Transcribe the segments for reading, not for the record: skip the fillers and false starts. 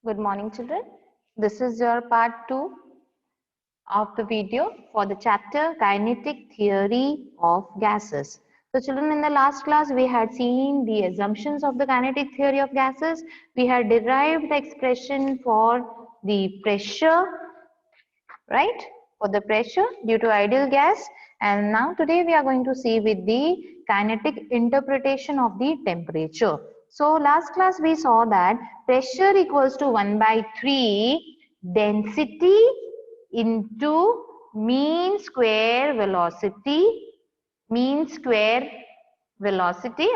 Good morning, children. This is your part 2 of the video for the chapter Kinetic Theory of Gases. So, children, in the last class, we had seen the assumptions of the kinetic theory of gases. We had derived the expression for the pressure, right? For the pressure due to ideal gas. And now today we are going to see with the kinetic interpretation of the temperature. So last class we saw that pressure equals to 1 by 3 density into mean square velocity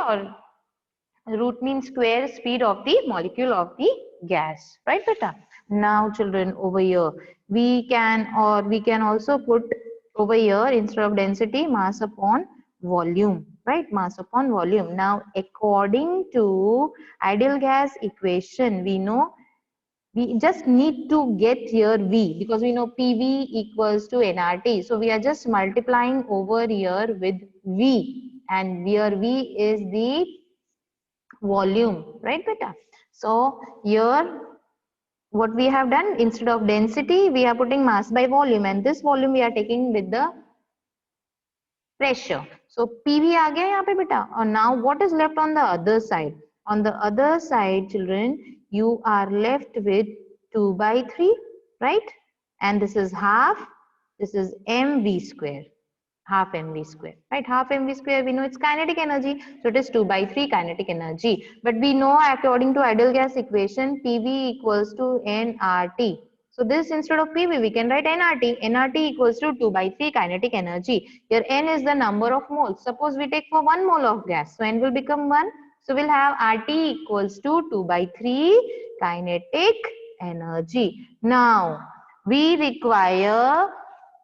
or root mean square speed of the molecule of the gas, right beta? Now children, over here we can also put over here, instead of density, mass upon volume, right? Mass upon volume. Now according to ideal gas equation, we know we just need to get here V, because we know PV equals to nRT. So we are just multiplying over here with V, and here V is the volume, right beta? So here what we have done, instead of density we are putting mass by volume, and this volume we are taking with the pressure. So PV aa gaya yahan pe beta. And now what is left on the other side? On the other side, children, you are left with 2 by 3, right? And this is half, this is mv square, half mv square, right? Half mv square, we know it's kinetic energy, so it is 2 by 3 kinetic energy. But we know according to ideal gas equation, PV equals to nRT. So this, instead of PV, we can write nRT. nRT equals to 2 by 3 kinetic energy. Here n is the number of moles. Suppose we take for 1 mole of gas, so n will become 1. So we'll have RT equals to 2 by 3 kinetic energy. Now we require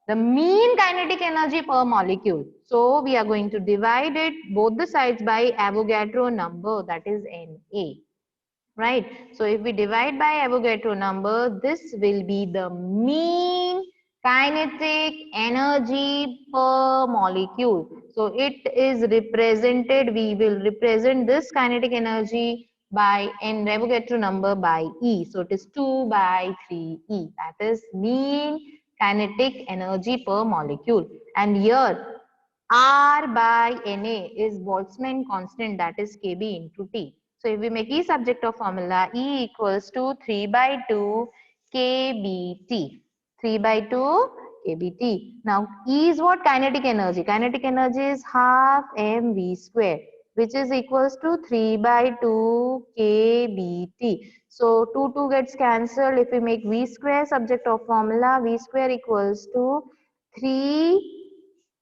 the mean kinetic energy per molecule. So we are going to divide it both the sides by Avogadro number, that is Na, right? So if we divide by Avogadro number, this will be the mean kinetic energy per molecule. So it is represented, we will represent this kinetic energy by n Avogadro number by E. So it is 2 by 3E. That is mean kinetic energy per molecule. And here R by Na is Boltzmann constant, that is Kb into T. So if we make E subject of formula, E equals to 3 by 2 kBt. 3 by 2 kBt. Now E is what? Kinetic energy. Kinetic energy is half mv square, which is equals to 3 by 2 kBt. So 2 gets cancelled. If we make V square subject of formula, V square equals to 3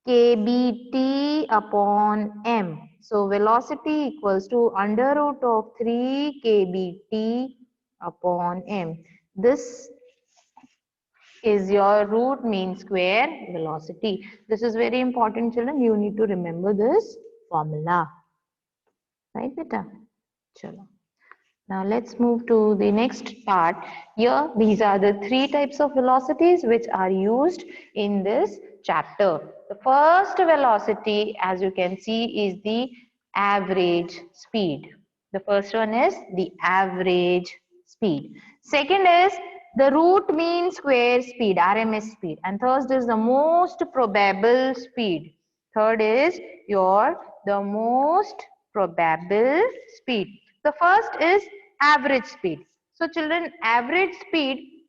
kBt upon m. So velocity equals to under root of 3 kBt upon m. This is your root mean square velocity. This is very important, children. You need to remember this formula. Right, beta? Chalo. Now let's move to the next part. Here, these are the 3 types of velocities which are used in this chapter. The first velocity, as you can see, is the average speed. The first one is the average speed. Second is the root mean square speed, RMS speed. And third is the most probable speed. Third is the most probable speed. The first is average speed. So children, average speed,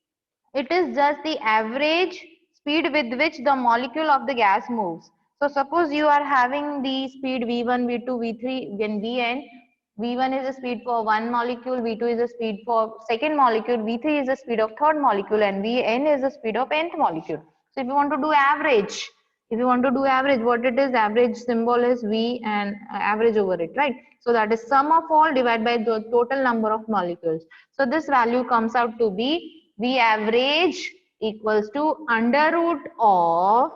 it is just the average speed with which the molecule of the gas moves. So suppose you are having the speed V1, V2, V3, then Vn. V1 is the speed for one molecule, V2 is the speed for second molecule, V3 is the speed of third molecule, and Vn is the speed of nth molecule. So if you want to do average, what it is, average symbol is V and average over it, right? So that is sum of all divided by the total number of molecules. So this value comes out to be V average equals to under root of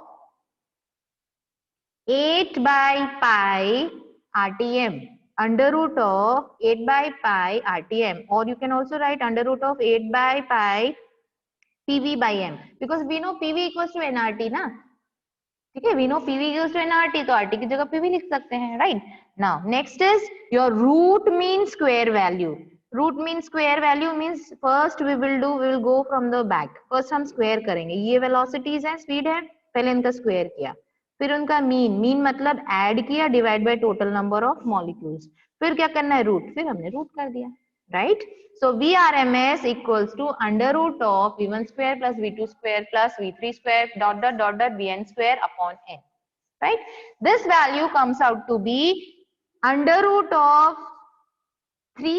8 by pi RTM. Under root of 8 by pi RTM, or you can also write under root of 8 by pi PV by M, because we know PV equals to nRT ना. ठीक है, we know PV equals to nRT, तो RT की जगह PV लिख सकते हैं, right? Now next is your root mean square value. Root mean square value means first we will go from the back. फर्स्ट हम स्क्वायर करेंगे. ये वेलोसिटीज है, स्पीड है, पहले इनका स्क्वायर किया, फिर उनका मीन मतलब ऐड किया divide by total number of molecules, फिर क्या करना है रूट, फिर हमने रूट कर दिया, right. So VRMS equals to under root of V1 square plus V2 square plus V3 square dot dot dot dot Vn square upon n, right. This value comes out to be under root of 3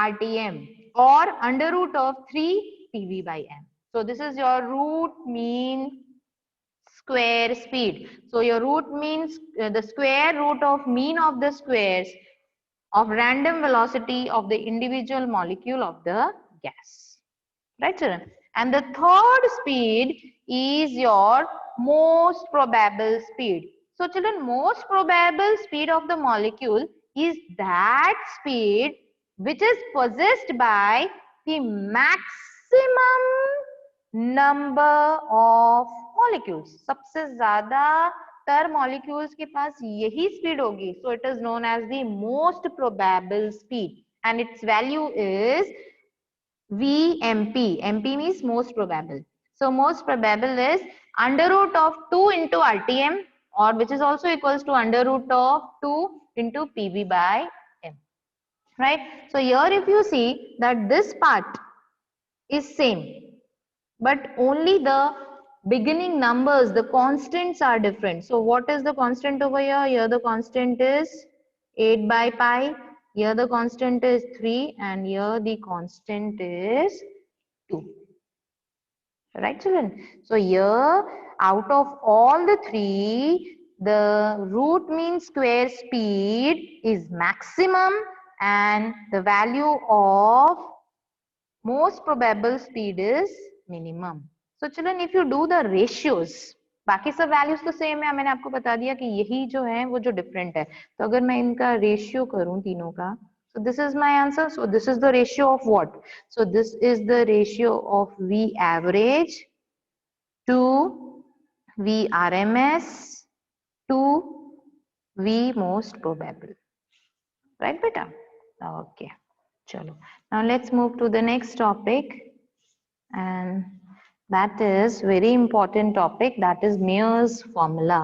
RTM or under root of 3 PV by M. So this is your root mean square speed. So your root means the square root of mean of the squares of random velocity of the individual molecule of the gas, right children. And the third speed is your most probable speed. So children, most probable speed of the molecule is that speed which is possessed by the maximum number of molecules. सबसे ज्यादा तर molecules के पास यही speed होगी. So it is known as the most probable speed and its value is VMP. MP means most probable. So most probable is under root of 2 into RTM, or which is also equals to under root of 2 into PV by M, right. So here if you see that this part is same, but only the beginning numbers, the constants are different. So what is the constant over here? Here the constant is 8 by pi, here the constant is 3, and here the constant is 2, right children. So here out of all the three, the root mean square speed is maximum and the value of most probable speed is minimum. So children, if you do the ratios, बाकी सब values तो same है, मैंने आपको बता दिया कि यही जो है वो जो डिफरेंट है. तो अगर मैं इनका रेशियो करूं तीनों का, so this is my answer. So this is the ratio of what? So this is the ratio of V average to V RMS to V most probable, right beta? Okay, chalo. Now let's move to the next topic, and that is very important topic, that is Mayer's formula.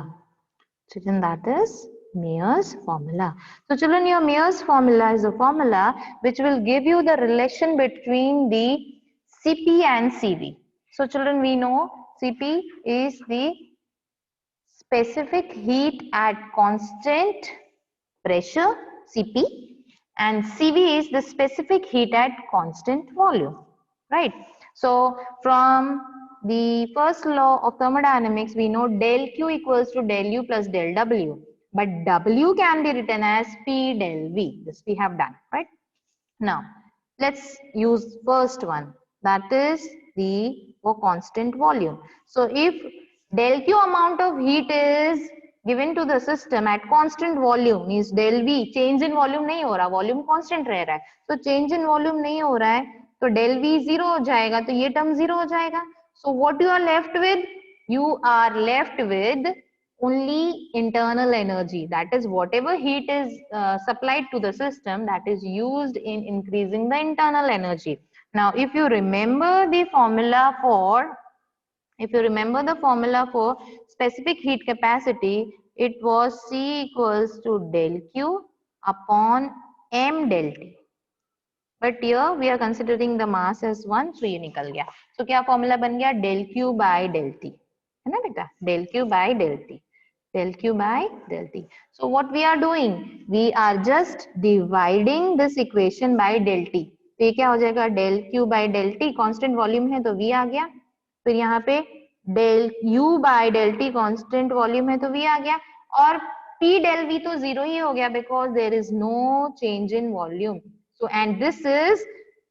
Children, that is Mayer's formula. So children, your Mayer's formula is a formula which will give you the relation between the Cp and Cv. So children, we know Cp is the specific heat at constant pressure, Cp, and Cv is the specific heat at constant volume, right. So from the first law of thermodynamics, we know del Q equals to del U plus del W, but W can be written as P del V. This we have done, right. Now let's use first one, that is the constant volume. So if del Q amount of heat is given to the system at constant volume, means del V change in volume नहीं हो रहा, volume constant रह रहा है, so change in volume नहीं हो रहा है, तो del V zero हो जाएगा, तो ये term zero हो जाएगा. So what you are left with? You are left with only internal energy, that is whatever heat is supplied to the system, that is used in increasing the internal energy. Now if you remember the formula for specific heat capacity, it was C equals to del Q upon M del T. But here we are considering the mass as 1, so ये निकल गया. So क्या formula बन गया? Del Q by del T, है ना बेटा? Del Q by del T. Del Q by del T. So what we are doing? We are just dividing this equation by del T. तो ये क्या हो जाएगा? Del Q by del T, constant volume है तो V आ गया. फिर यहाँ पे del U by del T constant volume है तो V आ गया, और P del V तो zero ही हो गया because there is no change in volume. So and this is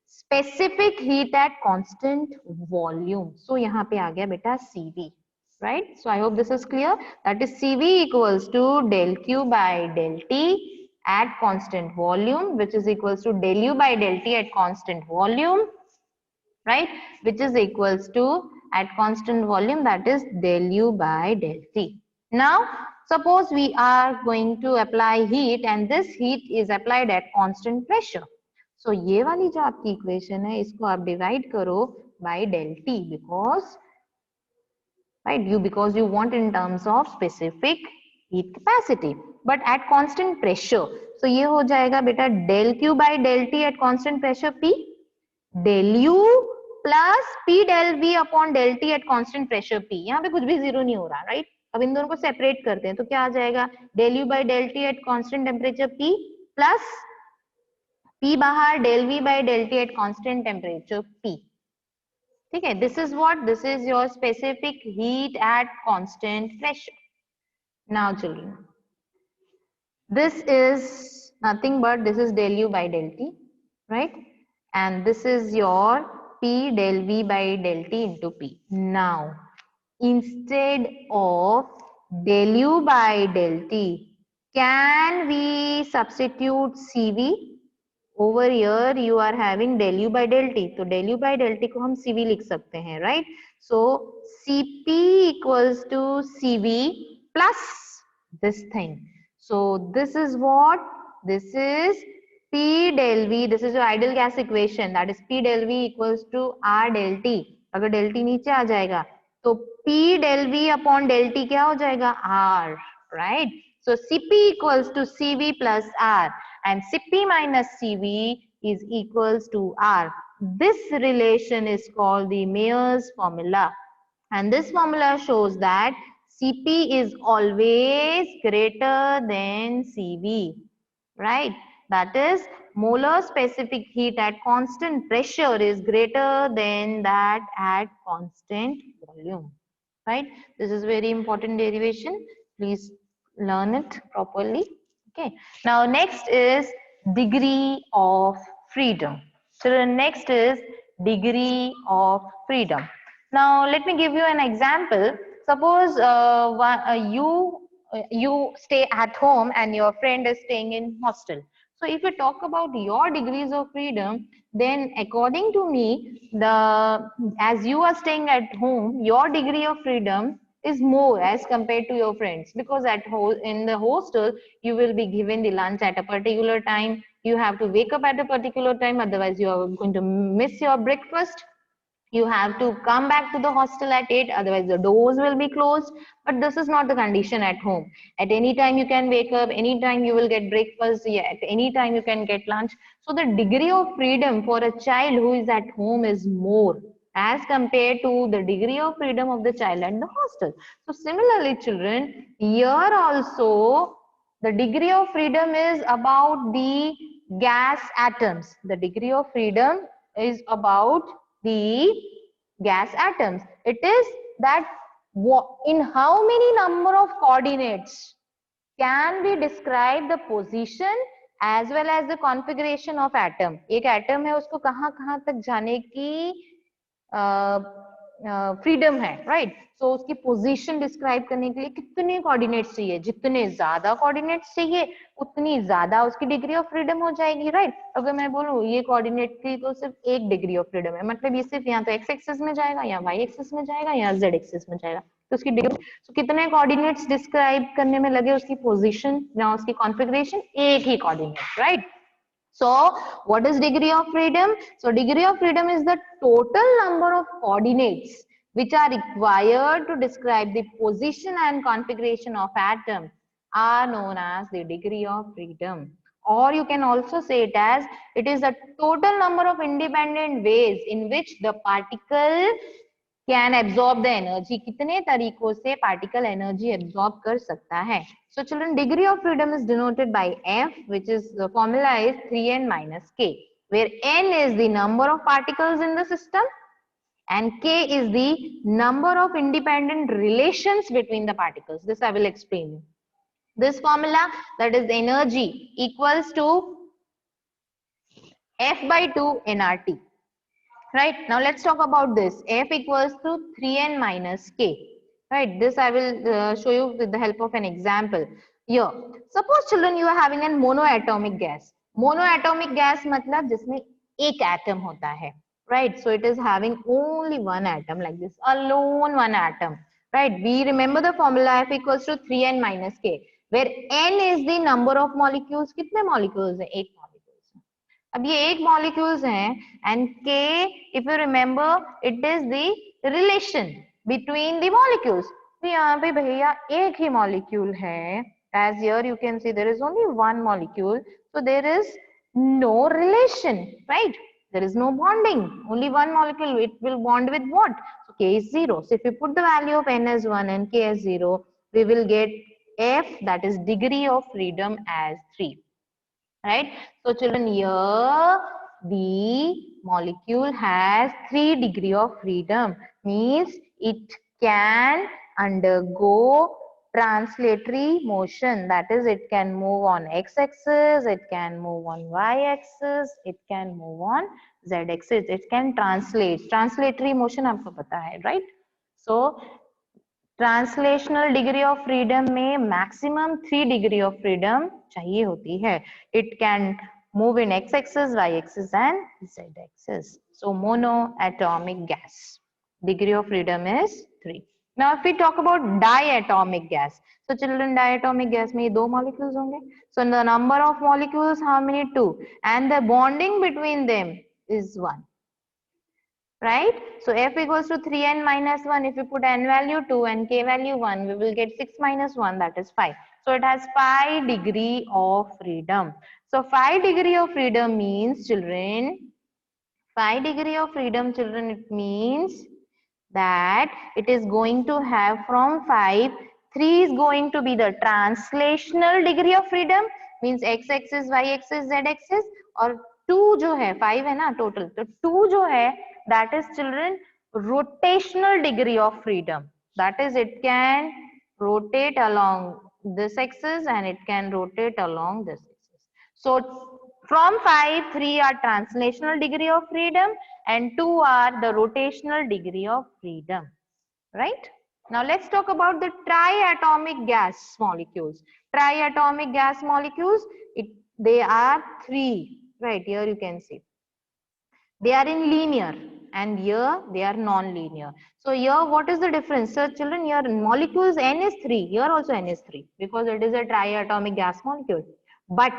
specific heat at constant volume. So यहाँ पे आ गया बेटा CV, right? So I hope this is clear. That is CV equals to del Q by del T at constant volume, which is equals to del U by del T at constant volume, right? Which is equals to at constant volume, that is del U by del T. Now suppose we are going to apply heat and this heat is applied at constant pressure. सो ये वाली जो आपकी equation है इसको आप divide करो bye del T because right because you want in terms of specific heat capacity but at constant pressure. So ये हो जाएगा बेटा del Q by del T at constant pressure P del U plus P del V upon del T at constant pressure P. यहाँ पे कुछ भी zero नहीं हो रहा राइट. अब इन दोनों को सेपरेट करते हैं तो क्या आ जाएगा del U by del T at constant temperature P plus P बाहर del V by del T at constant temperature P. ठीक है. This is what this is your specific heat at constant pressure. Now children, this is nothing but this is del U by del T, right? And this is your P del V by del T into P. Now, instead of del U by del T, can we substitute CV? Over here you are having del U by del T. तो del U by del T को हम CV लिख सकते हैं, right? So CP equals to CV plus this thing. So this is what? This is P del V. This is your ideal gas equation. That is P del V equals to R del T. अगर del T नीचे आ जाएगा तो P del V upon del T क्या हो जाएगा R, right? So Cp equals to Cv plus R and Cp minus Cv is equals to R. This relation is called the Mayer's formula and this formula shows that Cp is always greater than Cv, right? That is molar specific heat at constant pressure is greater than that at constant volume, right? This is very important derivation. Please learn it properly. Okay. Now next is degree of freedom. So the next is degree of freedom. Now let me give you an example. Suppose you stay at home and your friend is staying in hostel. So if we talk about your degrees of freedom, then according to me, as you are staying at home, your degree of freedom is more as compared to your friends, because in the hostel you will be given the lunch at a particular time. You have to wake up at a particular time, otherwise you are going to miss your breakfast. You have to come back to the hostel at 8, otherwise the doors will be closed. But this is not the condition at home. At any time you can wake up, any time you will get breakfast, yeah, at any time you can get lunch. So the degree of freedom for a child who is at home is more as compared to the degree of freedom of the child at the hostel. So similarly children, here also the degree of freedom is about the gas atoms. The degree of freedom is about the gas atoms. It is that in how many number of coordinates can we describe the position as well as the configuration of atom. एक atom है उसको कहाँ कहाँ तक जाने की freedom है, right? सो उसकी पोजीशन डिस्क्राइब करने के लिए कितने कोऑर्डिनेट्स चाहिए, जितने ज्यादा कोऑर्डिनेट्स चाहिए उतनी ज्यादा उसकी डिग्री ऑफ फ्रीडम हो जाएगी, राइट? अगर मैं बोलूं ये कोऑर्डिनेट की तो सिर्फ एक डिग्री ऑफ फ्रीडम है, मतलब ये सिर्फ यहाँ तो एक्स एक्सिस में जाएगा या वाई एक्सिस में जाएगा या जेड एक्सिस में जाएगा, तो उसकी डिग्री तो कितने कोऑर्डिनेट्स डिस्क्राइब करने में लगे उसकी पोजीशन या उसकी कॉन्फ़िगरेशन, एक ही coordinate, right? So what is degree of freedom? So degree of freedom is the total number of coordinates which are required to describe the position and configuration of atom are known as the degree of freedom. Or you can also say it as it is the total number of independent ways in which the particle can absorb the energy. कितने तरीकों से particle energy absorb कर सकता है. So children, degree of freedom is denoted by F, which is the formula is 3n minus k, where n is the number of particles in the system and k is the number of independent relations between the particles. This I will explain you. This formula, that is the energy, equals to F by 2 nRT. Right, now let's talk about this. F equals to 3n minus k. Right, this I will show you with the help of an example. Here, suppose children you are having a monoatomic gas. Monoatomic gas मतलब जिसमें एक atom होता है. Right, so it is having only one atom like this, alone one atom. Right, we remember the formula F equals to 3n minus k, where n is the number of molecules. कितने molecules हैं? 8 molecules. अब ये एक molecules हैं and K, if you remember, it is the relation between the molecules. तो यहाँ पे भैया एक ही मॉलिक्यूल है, as here you can see there is only one molecule, so there is no relation, right? There is no bonding, only one molecule, it will bond with what? So K is 0. So if you put the value of N as 1 and K as 0, we will get F, that is degree of freedom, as 3. Right? So children, here the molecule has 3 degree of freedom, means it can undergo translatory motion, that is it can move on x-axis, it can move on y-axis, it can move on z-axis, it can translate. Translatory motion आपको पता है, right? So translational degree of freedom में maximum 3 degree of freedom चाहिए होती है. It can move in x-axis, y-axis and z-axis. So monoatomic gas. Degree of freedom is 3. Now if we talk about diatomic gas. So children, diatomic gas में 2 molecules होंगे. So the number of molecules, how many? 2. And the bonding between them is 1. Right? So F equals to 3n minus 1. If we put n value 2 and k value 1, we will get 6 minus 1, that is 5. So it has 5 degree of freedom. So 5 degree of freedom means, children, 5 degree of freedom, children, it means that it is going to have from 5, 3 is going to be the translational degree of freedom, means x-axis, y-axis, z-axis, और 2 जो है, 5 है ना total, तो 2 जो है, that is, children, rotational degree of freedom. That is, it can rotate along this axis and it can rotate along this axis. So from 5, 3 are translational degree of freedom and 2 are the rotational degree of freedom. Right? Now let's talk about the triatomic gas molecules. Triatomic gas molecules, they are 3. Right, here you can see. They are in linear and here they are non-linear. So here what is the difference? So children, here molecules N is 3, here also N is 3 because it is a triatomic gas molecule. But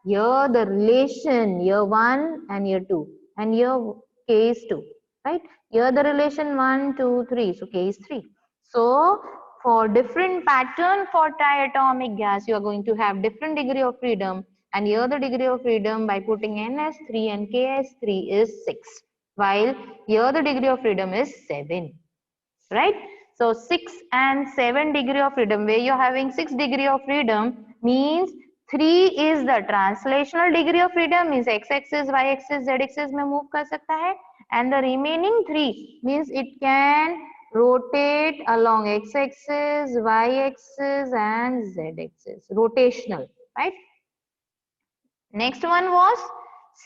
here the relation, here 1 and here 2 and here K is 2, right? Here the relation 1, 2, 3, so K is 3. So for different pattern for triatomic gas, you are going to have different degree of freedom. And here the degree of freedom by putting N as 3 and K as 3 is 6. While here the degree of freedom is 7. Right? So 6 and 7 degree of freedom, where you're having 6 degree of freedom means 3 is the translational degree of freedom, means x-axis, y-axis, z-axis में move कर सकता है. And the remaining 3 means it can rotate along x-axis, y-axis and z-axis. Rotational, right? Next one was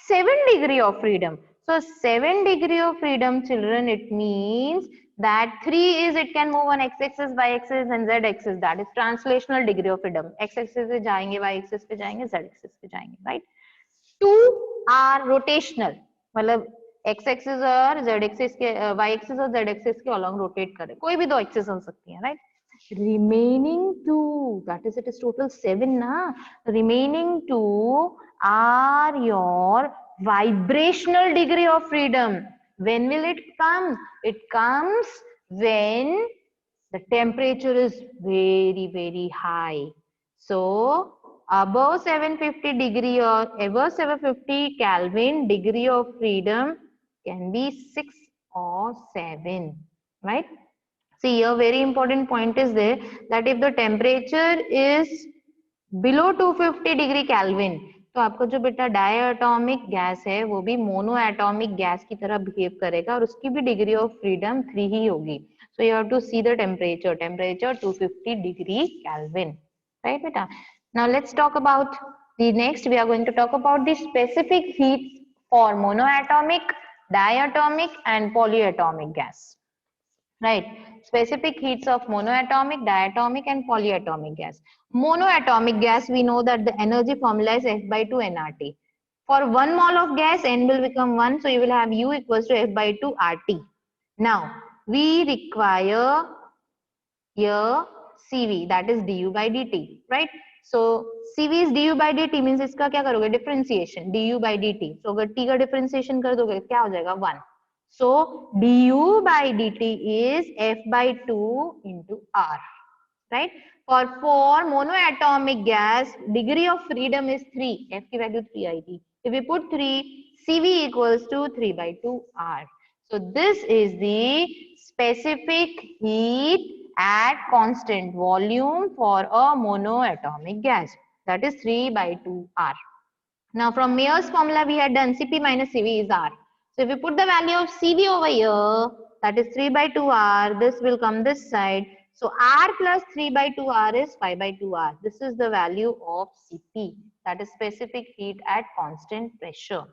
7 degree of freedom. So 7 degree of freedom, children, it means that 3 is it can move on x-axis, y-axis and z-axis. That is translational degree of freedom. X-axis पे जाएंगे, y-axis पे जाएंगे, z-axis पे जाएंगे, right? 2 are rotational. मतलब x-axis और z-axis के y-axis और z-axis के along rotate करें. कोई भी 2 axis हो सकती है, right? Remaining 2, that is, it is total 7 na. Remaining 2 are your vibrational degree of freedom. When will it come? It comes when the temperature is very, very high. So above 750 degree or above 750 Kelvin, degree of freedom can be 6 or 7, right? See, a very important point is there that if the temperature is below 250 degree Kelvin, तो आपका जो बेटा diatomic gas है वो भी monoatomic gas की तरह behave करेगा और उसकी भी डिग्री ऑफ फ्रीडम 3 ही होगी. So you have to see the temperature 250 degree Kelvin, right beta? Now let's talk about the next. We are going to talk about the specific heat for monoatomic, diatomic and polyatomic gas. Right, specific heats of monoatomic, diatomic and polyatomic gas. Monoatomic gas, we know that the energy formula is F by 2 nRT. For 1 mole of gas, N will become 1, so you will have U equals to F by 2 RT. Now, we require here CV, that is du by dt, right? So Cv is du by dt means इसका क्या करोगे differentiation du by dt. So अगर t का differentiation कर दोगे क्या हो जाएगा 1. So du by dt is f by 2 into r, right? For monoatomic gas, degree of freedom is 3. F की value 3 आएगी. If we put 3, Cv equals to 3 by 2 R. So this is the specific heat at constant volume for a monoatomic gas. That is 3 by 2 R. Now from Mayer's formula we had done Cp minus Cv is R. So if we put the value of Cv over here, that is 3 by 2 R, this will come this side. So R plus 3 by 2 R is 5 by 2 R. This is the value of Cp, that is specific heat at constant pressure.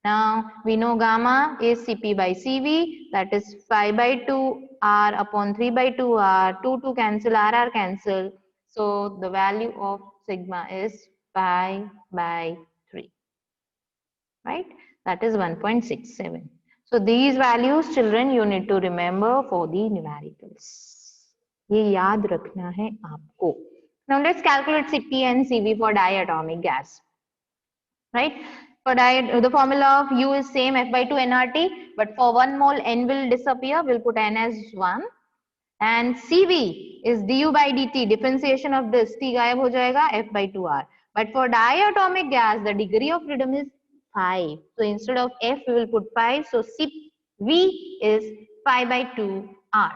Now we know gamma is Cp by Cv, that is 5 by 2 R upon 3 by 2 R, 2 cancel, R cancel. So the value of sigma is 5 by 3, right? That is 1.67. So these values, children, you need to remember for the numericals. ये याद रखना है आपको. Now let's calculate Cp and Cv for diatomic gas, right? For the formula of U is same, F by 2 nRT, but for 1 mole N will disappear, we'll put N as 1. And Cv is du by dt, differentiation of this, T गायब हो जाएगा, F by 2R. But for diatomic gas, the degree of freedom is 5. So instead of F, we will put 5. So Cv is 5 by 2R.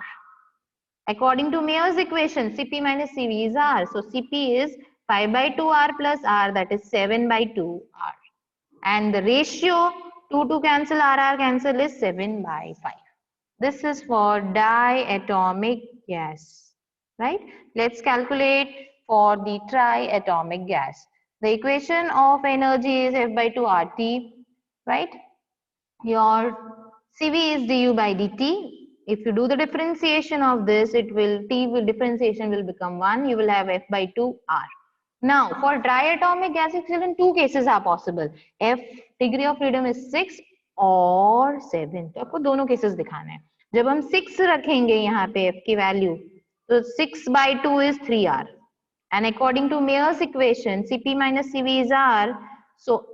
According to Mayer's equation, Cp minus Cv is R. So Cp is 5 by 2R plus R, that is 7 by 2R. And the ratio 2 cancel, R cancel is 7 by 5. This is for diatomic gas, right? Let's calculate for the triatomic gas. The equation of energy is F by 2 RT, right? Your Cv is du by dt. If you do the differentiation of this, differentiation will become 1. You will have F by 2 R. Now, for triatomic gas equivalent, two cases are possible. F degree of freedom is 6 और 7. तो आपको दोनों cases दिखाना है. जब हम 6 रखेंगे यहाँ पे F की वैल्यू, तो 6 by 2 is 3R. And according to Mayer's equation, Cp minus Cv is R. So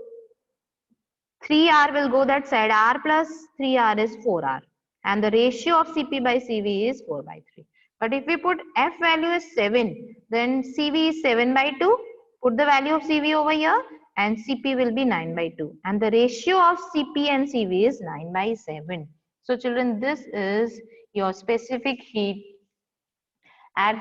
3R will go that side. R plus 3R is 4R. And the ratio of Cp by Cv is 4 by 3. But if we put F value is 7, then Cv is 7 by 2. Put the value of Cv over here and Cp will be 9 by 2. And the ratio of Cp and Cv is 9 by 7. So children, this is your specific heat at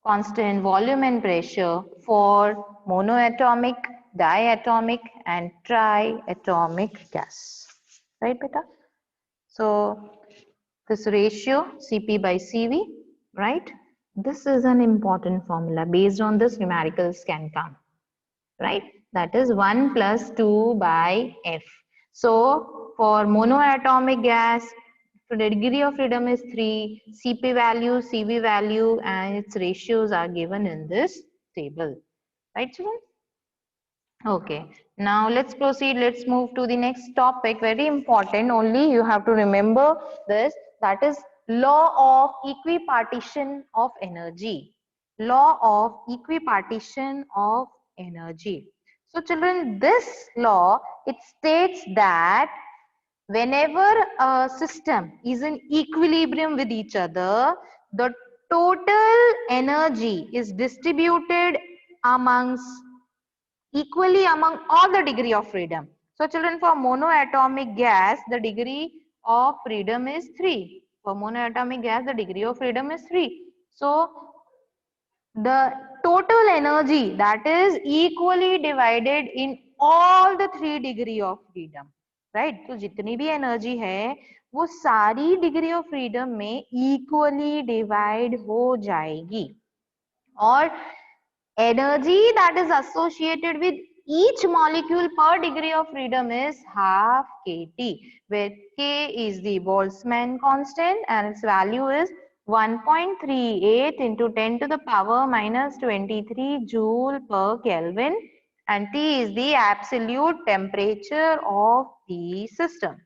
constant volume and pressure for monoatomic, diatomic and triatomic gas. Right, beta? So this ratio Cp by Cv, right? This is an important formula. Based on this, numericals can come, right? That is 1 plus 2 by F. So for monoatomic gas, so the degree of freedom is 3, Cp value, Cv value and its ratios are given in this table. Right, children? Okay, now let's proceed. Let's move to the next topic. Very important. Only you have to remember this. That is law of equipartition of energy. Law of equipartition of energy. So children, this law, it states that whenever a system is in equilibrium with each other, the total energy is distributed amongst equally among all the degree of freedom. So children, for monoatomic gas, the degree of freedom is 3. For monoatomic gas, the degree of freedom is 3. So the total energy that is equally divided in all the 3 degree of freedom, right? So जितनी भी energy है वो सारी degree of freedom में equally divide हो जाएगी. और energy that is associated with each molecule per degree of freedom is half kT, where K is the Boltzmann constant and its value is 1.38 into 10 to the power minus 23 joule per Kelvin, and T is the absolute temperature of the system.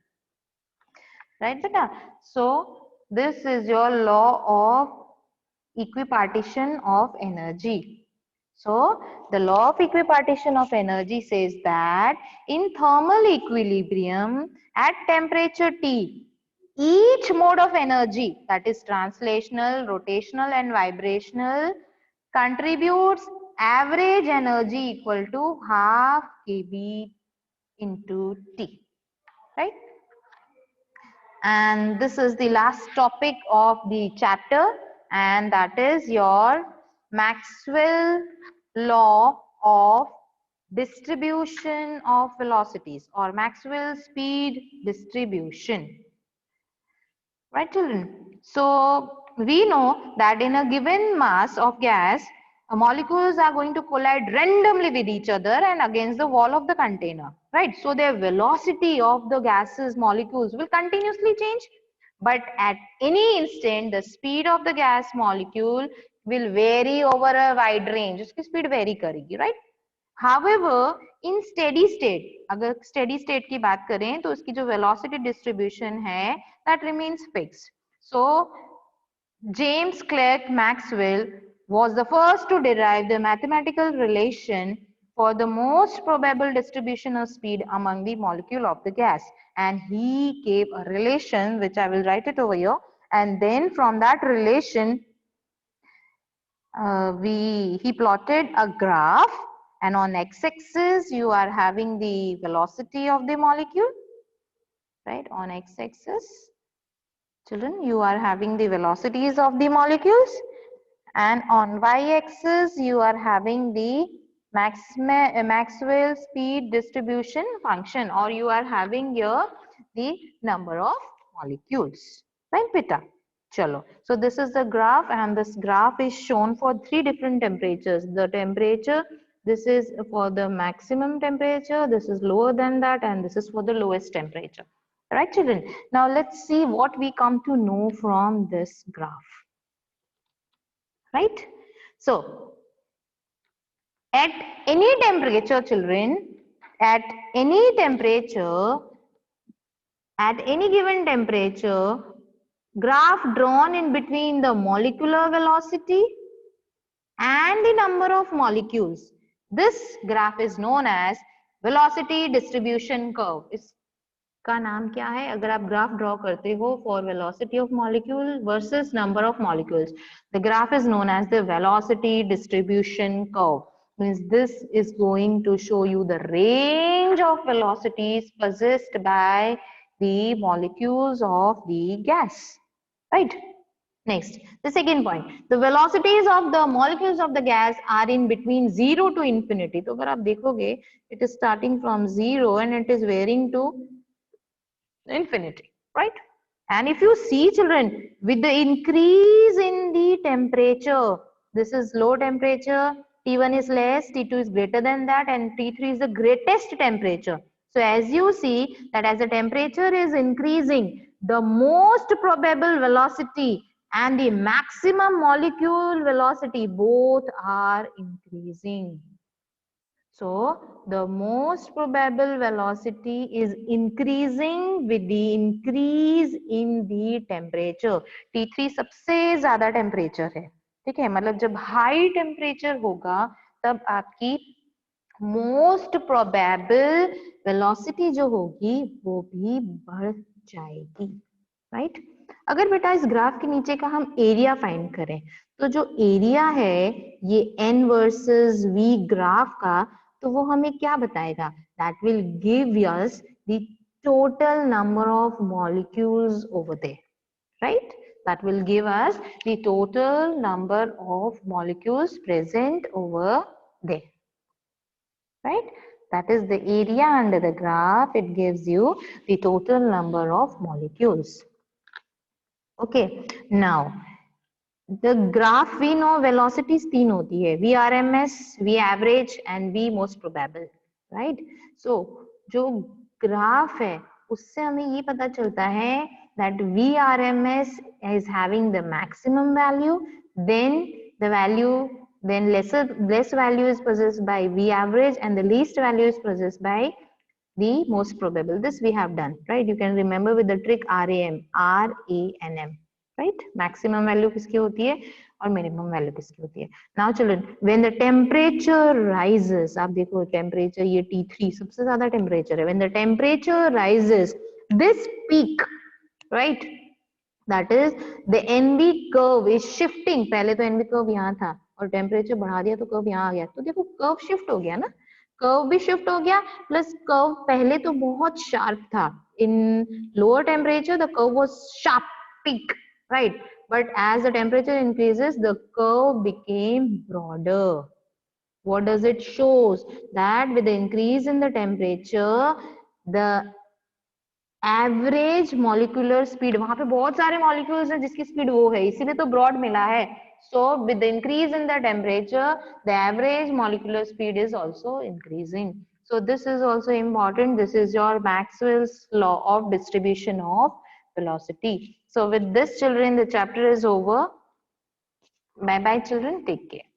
Right, beta? So this is your law of equipartition of energy. So the law of equipartition of energy says that in thermal equilibrium at temperature T, each mode of energy, that is translational, rotational and vibrational, contributes average energy equal to half kB into T, right? And this is the last topic of the chapter, and that is your Maxwell law of distribution of velocities or Maxwell speed distribution. Right, children? So we know that in a given mass of gas, molecules are going to collide randomly with each other and against the wall of the container. Right? So their velocity of the gases molecules will continuously change. But at any instant, the speed of the gas molecule will vary over a wide range. उसकी speed vary करेगी, right? However, in steady state, अगर steady state की बात करें तो उसकी जो velocity distribution है, that remains fixed. So, James Clerk Maxwell was the first to derive the mathematical relation for the most probable distribution of speed among the molecule of the gas, and he gave a relation which I will write it over here, and then from that relation he plotted a graph, and on x-axis you are having the velocity of the molecule, right? On x-axis, children, you are having the velocities of the molecules, and on y-axis you are having the Maxwell speed distribution function, or you are having here the number of molecules, right beta? Chalo. So this is the graph, and this graph is shown for three different temperatures. The temperature, this is for the maximum temperature, this is lower than that, and this is for the lowest temperature. Right, children? Now let's see what we come to know from this graph. Right? So at any temperature, children, at any temperature, at any given temperature, graph drawn in between the molecular velocity and the number of molecules. This graph is known as velocity distribution curve. इसका नाम क्या है? अगर आप graph draw करते हो for velocity of molecule versus number of molecules, the graph is known as the velocity distribution curve. Means this is going to show you the range of velocities possessed by the molecules of the gas, right? Next, the second point, the velocities of the molecules of the gas are in between 0 to infinity. तो अगर आप देखोगे, it is starting from 0 and it is varying to infinity, right? And if you see, children, with the increase in the temperature, this is low temperature, T1 is less, T2 is greater than that, and T3 is the greatest temperature. So as you see that as the temperature is increasing, the most probable velocity and the maximum molecule velocity both are increasing. So the most probable velocity is increasing with the increase in the temperature. T3 सबसे ज़्यादा temperature है, ठीक है? मतलब जब high temperature होगा तब आपकी most probable velocity जो होगी वो भी बढ़ जाएगी, right? अगर बेटा इस ग्राफ के नीचे का हम एरिया फाइंड करें तो जो एरिया है ये n वर्सेस v ग्राफ का, तो वो हमें क्या बताएगा? That will give us the total number of molecules over there, right? That will give us the total number of molecules present over there, right? That is the area under the graph. It gives you the total number of molecules. Okay, now the graph we know velocities तीन होती है, VRMS, V average and V most probable, right? So जो graph है उससे हमें ये पता चलता है that VRMS is having the maximum value, then the value, then less value is possessed by V average, and the least value is possessed by the most probable. This we have done, right? You can remember with the trick RAM, R, A and M. right? Maximum value किसकी होती है और minimum value किसकी होती है. Now children, when the temperature rises, आप देखो temperature ये T3 सबसे ज्यादा temperature है. When the temperature rises, this peak, right? That is the NV curve is shifting. पहले तो NV curve यहाँ था और temperature बढ़ा दिया तो curve यहाँ आ गया. तो देखो curve shift हो गया ना. Curve भी shift हो गया plus curve पहले तो बहुत sharp था. In lower temperature the curve was sharp peak, right? But as the temperature increases, the curve became broader. What does it shows? That with the increase in the temperature, the average molecular speed, वहां पे बहुत सारे molecules हैं जिसकी speed वो है, इसीलिए तो ब्रॉड मिला है. So with increase in the temperature the average molecular speed is also increasing. So this is also important. This is your Maxwell's law of distribution of velocity. So with this children, the chapter is over. Bye bye children, take care.